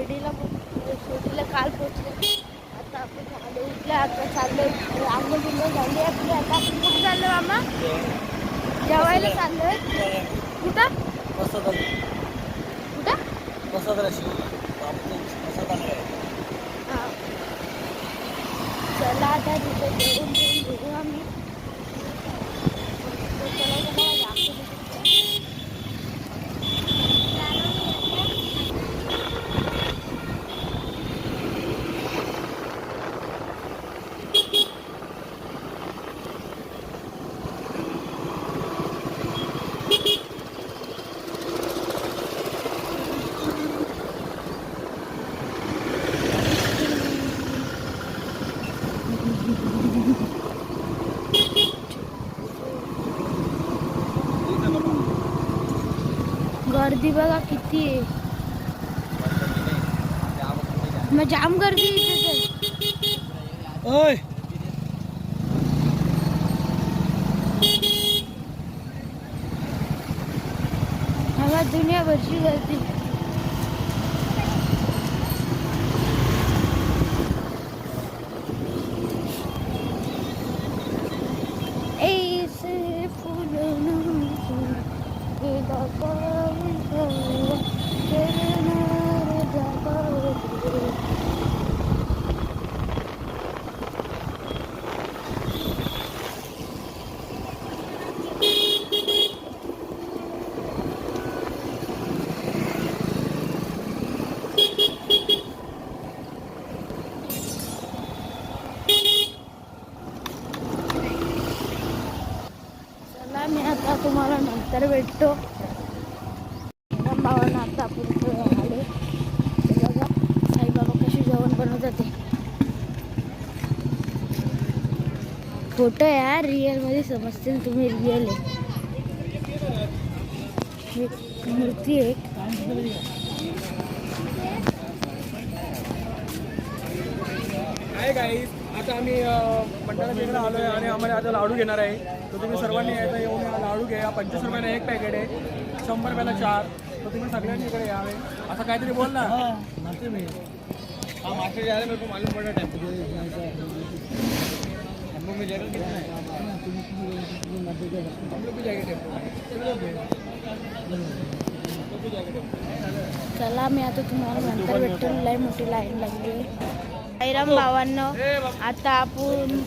शिर्डीला काल पोहोचले. आता आपण आलो उठले. आता चाललोय आंघोळ बिंघोळ झाली आपली. आता आपण कुठं चाललो मामा? जेवायला चाललोय. कुठं कुठं? चला आता तिथे जेवून घेऊ आम्ही. गर्दी बघा किती आहे. मग जाम गर्दी इथे. हवा दुनियाभरची गर्दी. मी आता तुम्हाला नंतर भेटतो. भावांना आता आपण आले. बघा साईबाबा कशी जेवण बनवतात ते. फोटो यार रिअल मध्ये समजतील तुम्ही. रिअल आहे. एक मूर्ती आहे. आहे गाईस. आता आम्ही मंडळाला तिकडे आलो आहे आणि आम्हाला आता लाडू घेणार आहे. तर तुम्ही सर्वांनी यायचं येऊन लाडू घ्या. 25 रुपयाला एक पॅकेट आहे, 100 रुपयाला 4. तर तुम्ही सगळ्यांनी इकडे यावे. असं काहीतरी बोल ना. मी मास्टर जा रहे मेरे को मालूम पड़ा टाइम हम लोग जगह कितना है. हम लोग भी जाएंगे चला मी आता तुम्हाला नंतर भेटतो. लय मोठी लाईन लागली. साईराम भावांनो आता आपण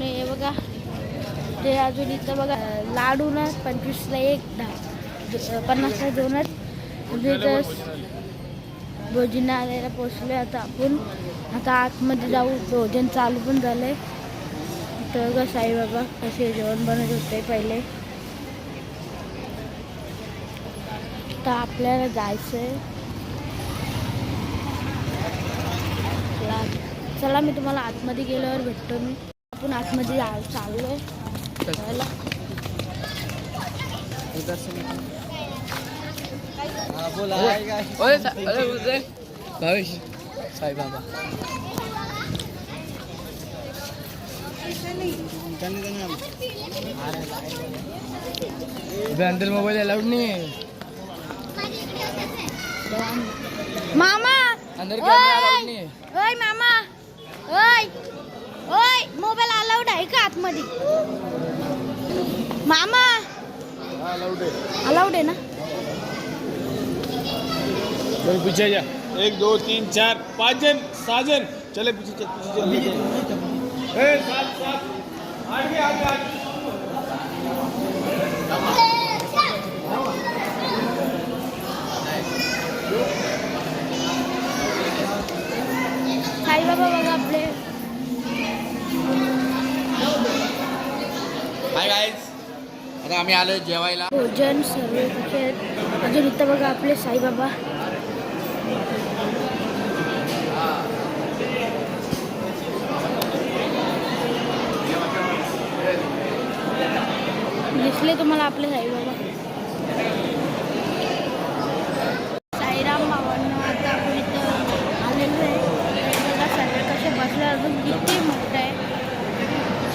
हे बघा ते अजून इथं बघा लाडू ना 25ला 1, 50ला 2च. भोजनालयाला पोचले. आता आपण आता आतमध्ये जाऊ. भोजन चालू पण झालंय. तर बघा साईबाबा कसे जेवण बनवत होते पहिले. तर आपल्याला जायचंय. चला मी तुम्हाला आतमध्ये गेल्यावर भेटतो. मी आपण आतमध्ये चाललोय. भावेश साईबाबा अंदर मोबाईल अलाउड नहीं है. मामा अंदर कैमरा अलाउड नहीं है. ओय मामा ओय ओय मोबाईल अलाउड आहे का आतमध्ये? मामा अलाउड आहे ना. पीछे जा. 1 2 3 4 5 जन 6 जन चले पीछे चल. 7 आगे आगे. साईबाबा बघा आपले. Hi guys. आता आम्ही आलोय जेवायला. भोजन सर्व अजून इथं बघा आपले साईबाबा. दिसले तुम्हाला आपले साईबाबा. साईराम भावांना आता आपण इथं आलेलो आहे. बघा सर्व कसे बसले. अजून किती मोठं आहे.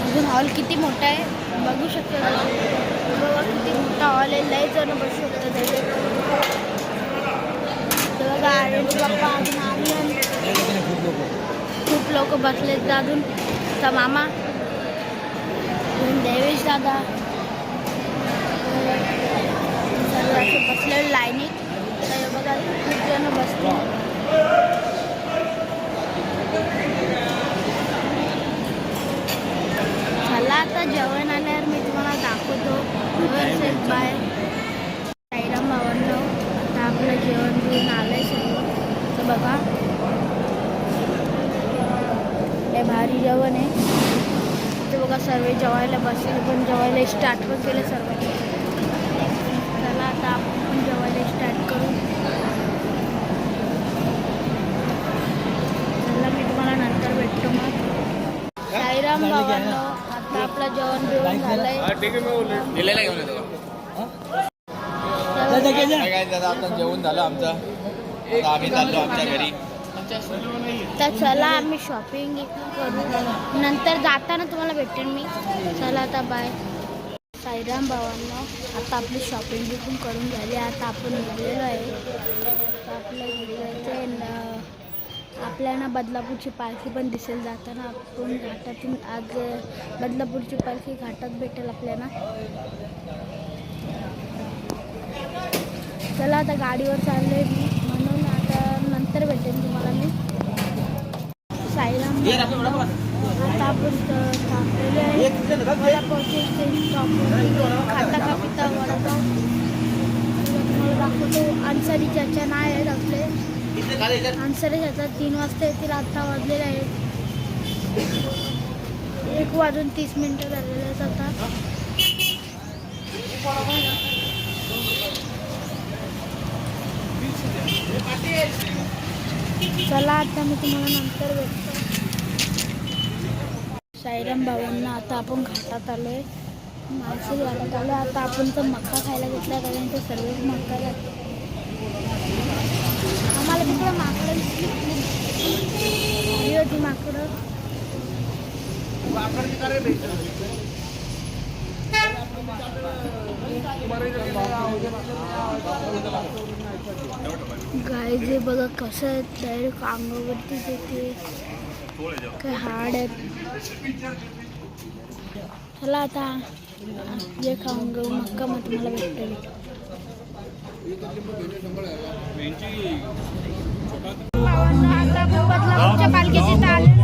अजून हॉल किती मोठा आहे बघू शकता. बघा किती मोठा हॉल आहे. लय जण बसू शकतात. आर्यनचे पप्पा अजून आर्यन खूप लोक बसलेत अजून तर मामा अजून देवेश दादा सर्व असे बसले लाईनीत तर बघा खूप जण बसले चला आता जेवण आल्यावर मी तुम्हाला दाखवतो बाय साईराम भावांनो आता आपलं जेवण घेऊन आलंय सर्व तर बघा लय भारी जेवण आहे ते बघा सर्व जेवायला बसले पण जेवायला स्टार्ट पण केलं सर्व चला आता आपण पण जेवायला स्टार्ट करू चला मी तुम्हाला नंतर भेटतो मग साईराम भावांनो आता आपलं जेवण बिवण झालंय आता जेवण झालं आमचं आता आम्ही चाललो आमच्या घरी तर चला आम्ही शॉपिंग करू नंतर जाताना तुम्हाला भेटेन मी चला आता बाय साईराम भावांनो आता आपली शॉपिंग बिपिंग करून झाली आता आपण निघलेलो आहे तर आपलं घरी आपल्याला बदलापूरची पालखी पण दिसेल जाताना आपण घाटातून आज बदलापूरची पालखी घाटात भेटेल आपल्याला चला आता गाडीवर चाललोय मी म्हणून आता नंतर भेटेन तुम्हाला मी साईराम आता आपण थांबलेले आहे वडापावचे खाता का पिता वडापाव तुम्हाला दाखवतो अन्सारी चाचा नाही आहेत आपले अन्सारी चाचा 3 वाजता येतील आत्ता वाजलेले आहेत 1:30 झालेले आहेत आता चला आता मी तुम्हाला नंतर भेटतो साईराम भावांना आता आपण घाटात आलोय माणसे घाटात आलो आता आपण तर मक्का खायला घेतला कारण ते सर्वच मक्का आम्हाला तिकडं माकडं दिसली होती माकडं गाय जे बघा कसं आहे डायरेक्ट अंगावरतीच येते काय हाड आहेत चला आता जे खाऊन घेऊ मक्का मग तुम्हाला भेटेल आता आपण बदलापूरच्या पालखीचे आलेलो